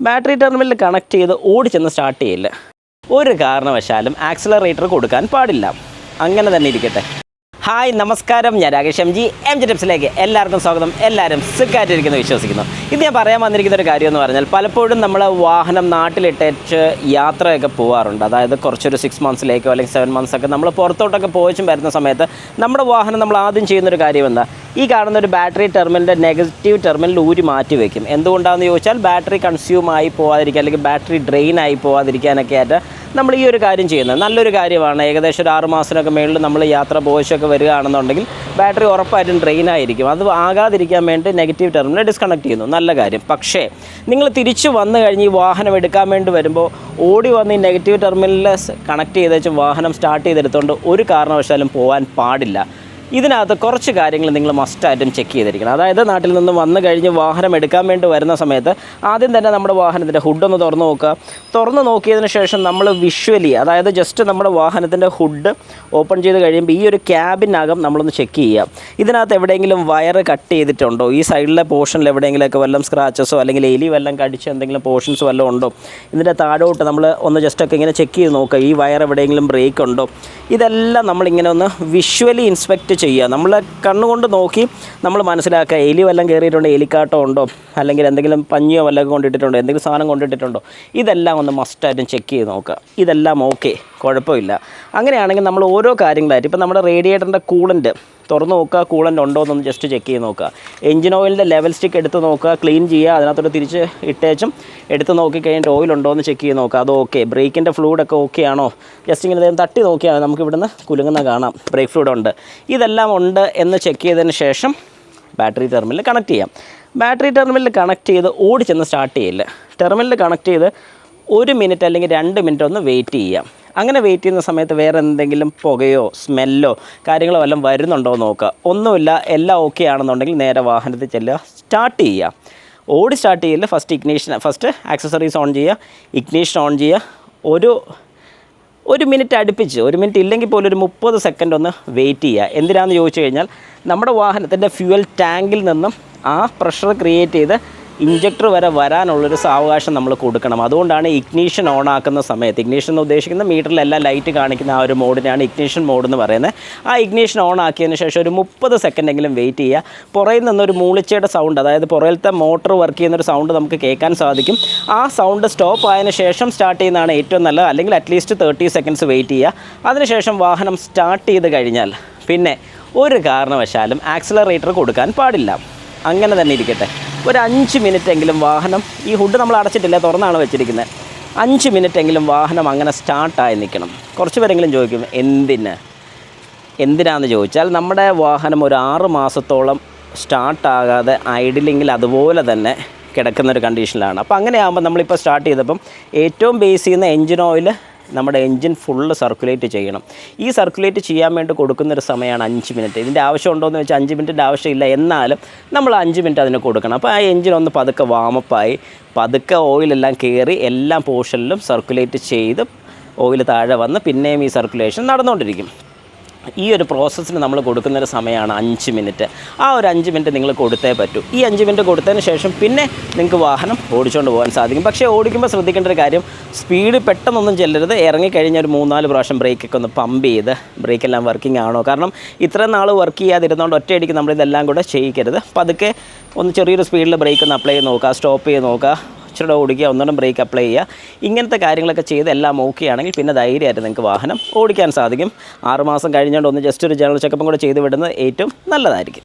Battery terminal connect ചെയ്ത് ഓടിച്ചെന്ന് start ചെയ്യില്ല. ഒരു കാരണവശാലും ആക്സിലറേറ്റർ കൊടുക്കാൻ പാടില്ല. അങ്ങനെ തന്നെ ഇരിക്കട്ടെ. ഹായ്, നമസ്കാരം. ഞാൻ രാകേഷ് എം ജി ടിപ്സിലേക്ക് എല്ലാവർക്കും സ്വാഗതം. എല്ലാവരും സുഖമായിട്ടിരിക്കുന്നു വിശ്വസിക്കുന്നു. ഇത് ഞാൻ പറയാൻ വന്നിരിക്കുന്ന ഒരു കാര്യം എന്ന് പറഞ്ഞാൽ, പലപ്പോഴും നമ്മൾ വാഹനം നാട്ടിലിട്ടേച്ച് യാത്രയൊക്കെ പോകാറുണ്ട്. അതായത് കുറച്ചൊരു 6 മന്ത്സിലേക്കോ അല്ലെങ്കിൽ 7 മന്ത്സൊക്കെ നമ്മൾ പുറത്തോട്ടൊക്കെ പോയിച്ചും വരുന്ന സമയത്ത് നമ്മുടെ വാഹനം നമ്മൾ ആദ്യം ചെയ്യുന്നൊരു കാര്യം എന്താ, ഈ കാണുന്ന ഒരു ബാറ്ററി ടെർമിനലിൻ്റെ നെഗറ്റീവ് ടെർമിനൽ ഊരി മാറ്റി വയ്ക്കും. എന്തുകൊണ്ടാണെന്ന് ചോദിച്ചാൽ, ബാറ്ററി കൺസ്യൂം ആയി പോകാതിരിക്കുക അല്ലെങ്കിൽ ബാറ്ററി ഡ്രെയിൻ ആയി പോകാതിരിക്കാനൊക്കെ ആയിട്ട് നമ്മൾ ഈ ഒരു കാര്യം ചെയ്യുന്നത് നല്ലൊരു കാര്യമാണ്. ഏകദേശം ഒരു 6 മാസത്തിനൊക്കെ മേളിൽ നമ്മൾ യാത്ര പോയിച്ചൊക്കെ വരികയാണെന്നുണ്ടെങ്കിൽ ബാറ്ററി ഉറപ്പായിട്ടും ഡ്രെയിൻ ആയിരിക്കും. അത് ആകാതിരിക്കാൻ വേണ്ടി നെഗറ്റീവ് ടെർമിനൽ ഡിസ്കണക്ട് ചെയ്യുന്നു, നല്ല കാര്യം. പക്ഷേ നിങ്ങൾ തിരിച്ച് വന്നു കഴിഞ്ഞ് ഈ വാഹനം എടുക്കാൻ വേണ്ടി വരുമ്പോൾ ഓടി വന്ന് ഈ നെഗറ്റീവ് ടെർമിനലിൽ കണക്ട് ചെയ്ത് വെച്ച് വാഹനം സ്റ്റാർട്ട് ചെയ്തെടുത്തുകൊണ്ട് ഒരു കാരണവശാലും പോകാൻ പാടില്ല. ഇതിനകത്ത് കുറച്ച് കാര്യങ്ങൾ നിങ്ങൾ മസ്റ്റായിട്ടും ചെക്ക് ചെയ്തിരിക്കണം. അതായത് നാട്ടിൽ നിന്ന് വന്നു കഴിഞ്ഞ് വാഹനം എടുക്കാൻ വേണ്ടി വരുന്ന സമയത്ത് ആദ്യം തന്നെ നമ്മുടെ വാഹനത്തിൻ്റെ ഹുഡൊന്ന് തുറന്ന് നോക്കുക. തുറന്ന് നോക്കിയതിന് ശേഷം നമ്മൾ വിഷ്വലി, അതായത് ജസ്റ്റ് നമ്മുടെ വാഹനത്തിൻ്റെ ഹുഡ് ഓപ്പൺ ചെയ്ത് കഴിയുമ്പോൾ ഈ ഒരു ക്യാബിനകം നമ്മളൊന്ന് ചെക്ക് ചെയ്യുക. ഇതിനകത്ത് എവിടെയെങ്കിലും വയർ കട്ട് ചെയ്തിട്ടുണ്ടോ, ഈ സൈഡിലെ പോർഷനിൽ എവിടെയെങ്കിലുമൊക്കെ വല്ലതും സ്ക്രാച്ചസോ അല്ലെങ്കിൽ എലി വല്ലതും കടിച്ച് എന്തെങ്കിലും പോർഷൻസ് വല്ലതും ഉണ്ടോ, ഇതിൻ്റെ താഴോട്ട് നമ്മൾ ഒന്ന് ജസ്റ്റൊക്കെ ഇങ്ങനെ ചെക്ക് ചെയ്ത് നോക്കുക. ഈ വയർ എവിടെയെങ്കിലും ബ്രേക്ക് ഉണ്ടോ, ഇതെല്ലാം നമ്മളിങ്ങനെ ഒന്ന് വിഷ്വലി ഇൻസ്പെക്റ്റ് ചെയ്യുക. നമ്മൾ കണ്ണുകൊണ്ട് നോക്കി നമ്മൾ മനസ്സിലാക്കുക, എലി വല്ലതും കയറിയിട്ടുണ്ടോ, എലിക്കാട്ടോ ഉണ്ടോ, അല്ലെങ്കിൽ എന്തെങ്കിലും പഞ്ഞിയോ വല്ലതും കൊണ്ടിട്ടുണ്ടോ, എന്തെങ്കിലും സാധനം കൊണ്ടിട്ടുണ്ടോ, ഇതെല്ലാം ഒന്ന് മസ്റ്റായിട്ടും ചെക്ക് ചെയ്ത് നോക്കുക. ഇതെല്ലാം ഓക്കെ, കുഴപ്പമില്ല. അങ്ങനെയാണെങ്കിൽ നമ്മൾ ഓരോ കാര്യങ്ങളായിട്ട്, ഇപ്പോൾ നമ്മുടെ റേഡിയേറ്ററിൻ്റെ കൂളൻ്റ് തുറന്ന് നോക്കുക, കൂളൻ്റ് ഉണ്ടോ എന്നൊന്ന് ജസ്റ്റ് ചെക്ക് ചെയ്ത് നോക്കുക. എഞ്ചിൻ ഓയിലിൻ്റെ ലെവൽ സ്റ്റിക്ക് എടുത്ത് നോക്കുക, ക്ലീൻ ചെയ്യുക. അതിനകത്തോട്ട് തിരിച്ച് ഇട്ടേച്ചും എടുത്ത് നോക്കി കഴിഞ്ഞിട്ട് ഓയിൽ ഉണ്ടോ എന്ന് ചെക്ക് ചെയ്ത് നോക്കുക. അത് ഓക്കെ. ബ്രേക്കിൻ്റെ ഫ്ലൂയിഡൊക്കെ ഓക്കെ ആണോ, ജസ്റ്റ് ഇങ്ങനെ തട്ടി നോക്കിയാൽ നമുക്ക് ഇവിടുന്ന് കുലുങ്ങുന്ന കാണാം, ബ്രേക്ക് ഫ്ലൂയിഡ് ഉണ്ട്. ഇതെല്ലാം ഉണ്ട് എന്ന് ചെക്ക് ചെയ്തതിന് ശേഷം ബാറ്ററി ടെർമിനൽ കണക്ട് ചെയ്യാം. ബാറ്ററി ടെർമിനൽ കണക്ട് ചെയ്ത് ഓടിച്ചെന്ന് സ്റ്റാർട്ട് ചെയ്യില്ല. ടെർമിനൽ കണക്ട് ചെയ്ത് 1 മിനിറ്റ് അല്ലെങ്കിൽ 2 മിനിറ്റ് ഒന്ന് വെയിറ്റ് ചെയ്യാം. അങ്ങനെ വെയിറ്റ് ചെയ്യുന്ന സമയത്ത് വേറെ എന്തെങ്കിലും പുകയോ സ്മെല്ലോ കാര്യങ്ങളോ വല്ലതും വരുന്നുണ്ടോ എന്ന് നോക്കുക. ഒന്നുമില്ല, എല്ലാം ഓക്കെ ആണെന്നുണ്ടെങ്കിൽ നേരെ വാഹനത്തിൽ ചെല്ലുക, സ്റ്റാർട്ട് ചെയ്യുക. ഓടി സ്റ്റാർട്ട് ചെയ്യില്ല, ഫസ്റ്റ് ആക്സസറീസ് ഓൺ ചെയ്യുക, ഇഗ്നീഷൻ ഓൺ ചെയ്യുക. ഒരു മിനിറ്റ് അടുപ്പിച്ച്, 1 മിനിറ്റ് ഇല്ലെങ്കിൽ പോലും ഒരു 30 സെക്കൻഡ് ഒന്ന് വെയിറ്റ് ചെയ്യുക. എന്തിനാണെന്ന് ചോദിച്ചു കഴിഞ്ഞാൽ, നമ്മുടെ വാഹനത്തിൻ്റെ ഫ്യൂവൽ ടാങ്കിൽ നിന്നും ആ പ്രഷർ ക്രിയേറ്റ് ചെയ്ത് ഇഞ്ചക്ടർ വരെ വരാനുള്ളൊരു സാവകാശം നമ്മൾ കൊടുക്കണം. അതുകൊണ്ടാണ് ഇഗ്നീഷൻ ഓൺ ആക്കുന്ന സമയത്ത്, ഇഗ്നീഷൻ എന്ന് ഉദ്ദേശിക്കുന്ന മീറ്ററിലെല്ലാം ലൈറ്റ് കാണിക്കുന്ന ആ ഒരു മോഡിനാണ് ഇഗ്നീഷൻ മോഡ് എന്ന് പറയുന്നത്. ആ ഇഗ്നീഷൻ ഓൺ ആക്കിയതിന് ശേഷം ഒരു 30 സെക്കൻഡെങ്കിലും വെയിറ്റ് ചെയ്യുക. പുറയിൽ നിന്നൊരു മൂളിച്ചയുടെ സൗണ്ട്, അതായത് പുറയിലത്തെ മോട്ടർ വർക്ക് ചെയ്യുന്നൊരു സൗണ്ട് നമുക്ക് കേൾക്കാൻ സാധിക്കും. ആ സൗണ്ട് സ്റ്റോപ്പ് ആയതിനു ശേഷം സ്റ്റാർട്ട് ചെയ്യുന്നതാണ് ഏറ്റവും നല്ലത്. അല്ലെങ്കിൽ അറ്റ്ലീസ്റ്റ് 30 സെക്കൻഡ്സ് വെയിറ്റ് ചെയ്യുക. അതിനുശേഷം വാഹനം സ്റ്റാർട്ട് ചെയ്ത് കഴിഞ്ഞാൽ പിന്നെ ഒരു കാരണവശാലും ആക്സിലറേറ്റർ കൊടുക്കാൻ പാടില്ല. അങ്ങനെ തന്നെ ഇരിക്കട്ടെ. ഒരു 5 മിനിറ്റെങ്കിലും വാഹനം, ഈ ഹുഡ് നമ്മൾ അടച്ചിട്ടില്ല, തുറന്നാണ് വെച്ചിരിക്കുന്നത്, 5 മിനിറ്റെങ്കിലും വാഹനം അങ്ങനെ സ്റ്റാർട്ടായി നിൽക്കണം. കുറച്ച് പേരെങ്കിലും ചോദിക്കും എന്തിനാണെന്ന് ചോദിച്ചാൽ, നമ്മുടെ വാഹനം ഒരു 6 മാസത്തോളം സ്റ്റാർട്ടാകാതെ ഐഡിലിങ്ങിൽ അതുപോലെ തന്നെ കിടക്കുന്നൊരു കണ്ടീഷനിലാണ്. അപ്പോൾ അങ്ങനെയാകുമ്പോൾ നമ്മളിപ്പോൾ സ്റ്റാർട്ട് ചെയ്തപ്പം ഏറ്റവും ബേസ് ചെയ്യുന്ന എൻജിൻ ഓയിൽ നമ്മുടെ എൻജിൻ ഫുള്ള് സർക്കുലേറ്റ് ചെയ്യണം. ഈ സർക്കുലേറ്റ് ചെയ്യാൻ വേണ്ടി കൊടുക്കുന്നൊരു സമയമാണ് 5 മിനിറ്റ്. ഇതിൻ്റെ ആവശ്യമുണ്ടോയെന്ന് വെച്ചാൽ 5 മിനിറ്റിൻ്റെ ആവശ്യമില്ല, എന്നാലും നമ്മൾ 5 മിനിറ്റ് അതിന് കൊടുക്കണം. അപ്പോൾ ആ എൻജിൻ ഒന്ന് പതുക്കെ വാമപ്പായി, പതുക്കെ ഓയിലെല്ലാം കയറി എല്ലാ പോർഷനിലും സർക്കുലേറ്റ് ചെയ്ത് ഓയിൽ താഴെ വന്ന് പിന്നെയും ഈ സർക്കുലേഷൻ നടന്നുകൊണ്ടിരിക്കും. ഈ ഒരു പ്രോസസ്സിന് നമ്മൾ കൊടുക്കുന്നൊരു സമയമാണ് 5 മിനിറ്റ്. ആ ഒരു 5 മിനിറ്റ് നിങ്ങൾ കൊടുത്തേ പറ്റൂ. ഈ 5 മിനിറ്റ് കൊടുത്തതിന് ശേഷം പിന്നെ നിങ്ങൾക്ക് വാഹനം ഓടിച്ചുകൊണ്ട് പോകാൻ സാധിക്കും. പക്ഷേ ഓടിക്കുമ്പോൾ ശ്രദ്ധിക്കേണ്ട ഒരു കാര്യം, സ്പീഡ് പെട്ടെന്നൊന്നും ചെല്ലരുത്. ഇറങ്ങിക്കഴിഞ്ഞാൽ ഒരു 3-4 പ്രാവശ്യം ബ്രേക്കൊക്കെ ഒന്ന് പമ്പ് ചെയ്ത് ബ്രേക്കെല്ലാം വർക്കിംഗ് ആണോ, കാരണം ഇത്രയും നാൾ വർക്ക് ചെയ്യാതിരുന്നതുകൊണ്ട് ഒറ്റയടിക്ക് നമ്മളിതെല്ലാം കൂടെ ചെയ്യിക്കരുത്. പതുക്കെ ഒന്ന് ചെറിയൊരു സ്പീഡിൽ ബ്രേക്ക് ഒന്ന് അപ്ലൈ ചെയ്ത് നോക്കുക, സ്റ്റോപ്പ് ചെയ്ത് നോക്കുക, ഇച്ചിരി ഓടിക്കുക, ഒന്നുകൂടെ ബ്രേക്ക് അപ്ലൈ ചെയ്യുക. ഇങ്ങനത്തെ കാര്യങ്ങളൊക്കെ ചെയ്ത് എല്ലാം ഓക്കെ ആണെങ്കിൽ പിന്നെ ധൈര്യമായിട്ട് നിങ്ങൾക്ക് വാഹനം ഓടിക്കാൻ സാധിക്കും. 6 മാസം കഴിഞ്ഞുകൊണ്ട് ഒന്ന് ജസ്റ്റ് ഒരു ജനറൽ ചെക്കപ്പും കൂടെ ചെയ്ത് വിടുന്നത് ഏറ്റവും നല്ലതായിരിക്കും.